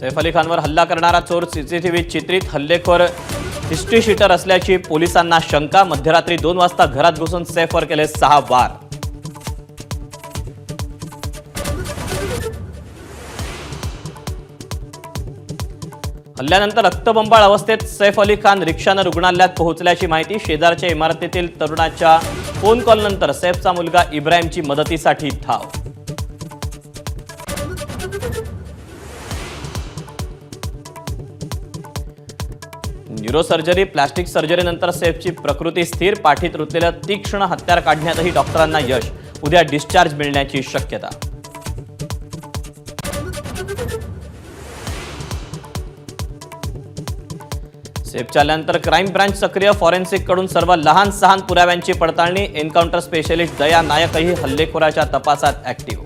सैफ अली खानवर हल्ला करणारा चोर सीसीटीव्हीत चित्रित, हल्लेखोर हिस्ट्री शीटर असल्याची पोलिसांना शंका। मध्यरात्री 2 वाजता घरात घुसून सैफवर केले 6 वार। हल्ल्यानंतर रक्तबंबाळ अवस्थेत सैफ अली खान रिक्षाने रुग्णालयात पोहोचल्याची माहिती। शेजारच्या इमारतीतील तरुणाच्या फोन कॉलनंतर सैफचा मुलगा इब्राहिमची मदतीसाठी धाव। न्यूरोसर्जरी, प्लास्टिक सर्जरीनंतर सैफची प्रकृती स्थिर। पाठीत रुतलेलं तीक्ष्ण हत्यार काढण्यातही डॉक्टरांना यश। उद्या डिस्चार्ज मिळण्याची शक्यता। सैफच्या आल्यानंतर क्राईम ब्रांच सक्रिय। फॉरेन्सिक कडून सर्व लहान सहान पुराव्यांची पडताळणी। एन्काउंटर स्पेशलिस्ट दया नायकही हल्लेखोराच्या तपासात ऍक्टिव्ह।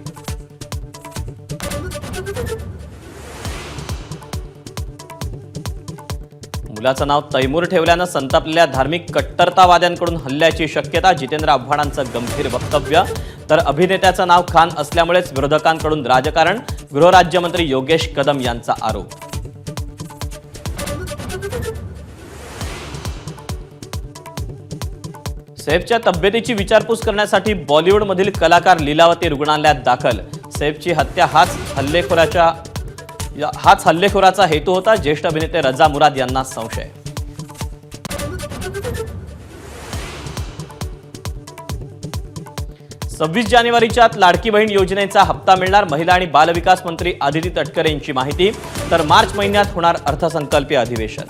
मुलाचं नाव तैमूर ठेवल्यानं संतापलेल्या धार्मिक कट्टरतावाद्यांकडून हल्ल्याची शक्यता। जितेंद्र आव्हाडांचं गंभीर वक्तव्य। तर अभिनेत्याचं नाव खान असल्यामुळेच विरोधकांकडून राजकारण। गृहराज्यमंत्री योगेश कदम यांचा आरोप। सैफच्या तब्येतीची विचारपूस करण्यासाठी बॉलिवूडमधील कलाकार लीलावती रुग्णालयात दाखल। सैफची हत्या हाच हल्लेखोराचा हेतू होता। ज्येष्ठ अभिनेते रजा मुराद यांना संशय। सव्वीस जानेवारीच्या लाडकी बहीण योजनेचा हप्ता मिळणार। महिला आणि बालविकास मंत्री आदिती तटकरे यांची माहिती। तर मार्च महिन्यात होणार अर्थसंकल्पीय अधिवेशन।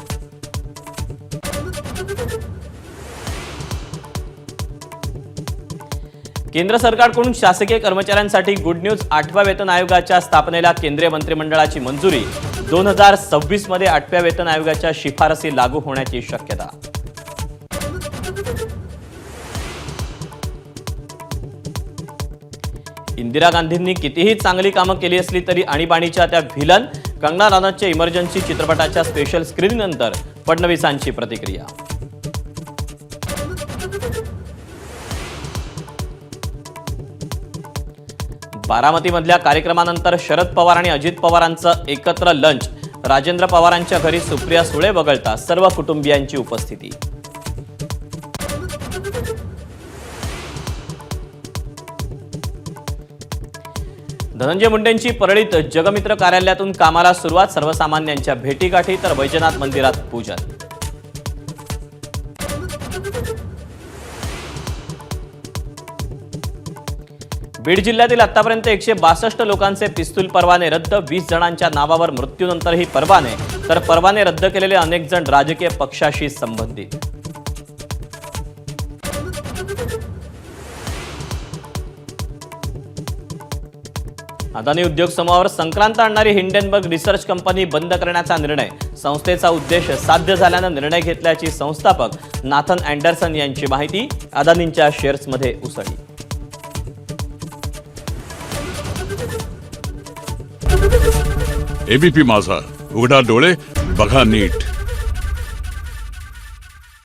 केंद्र सरकारकडून शासकीय कर्मचाऱ्यांसाठी गुड न्यूज। 8व्या वेतन आयोगाच्या स्थापनेला केंद्रीय मंत्रिमंडळाची मंजुरी। 2026 मध्ये 8व्या वेतन आयोगाच्या शिफारसी लागू होण्याची शक्यता। इंदिरा गांधींनी कितीही चांगली कामं केली असली तरी आणीबाणीच्या त्या व्हिलन। कंगना रानौतच्या इमर्जन्सी चित्रपटाच्या स्पेशल स्क्रीनिंग नंतर फडणवीसांची प्रतिक्रिया। बारामतीमधल्या कार्यक्रमानंतर शरद पवार आणि अजित पवारांचं एकत्र लंच। राजेंद्र पवारांच्या घरी सुप्रिया सुळे वगळता सर्व कुटुंबियांची उपस्थिती। धनंजय मुंडेंची परळीत जगमित्र कार्यालयातून कामाला सुरुवात। सर्वसामान्यांच्या भेटीगाठी तर वैजनाथ मंदिरात पूजन। बीड जिल्ह्यातील आतापर्यंत 162 लोकांचे पिस्तूल परवाने रद्द। 20 जणांच्या नावावर मृत्यूनंतरही परवाने। तर परवाने रद्द केलेले अनेक जण राजकीय पक्षाशी संबंधित। अदानी उद्योग समूहावर संक्रांत आणणारी हिंडेनबर्ग रिसर्च कंपनी बंद करण्याचा निर्णय। संस्थेचा उद्देश साध्य झाल्यानं निर्णय घेतल्याची संस्थापक नाथन अँडरसन यांची माहिती। अदानींच्या शेअर्समध्ये उसळी। एबीपी माझा, उघडा डोळे बघा नीट।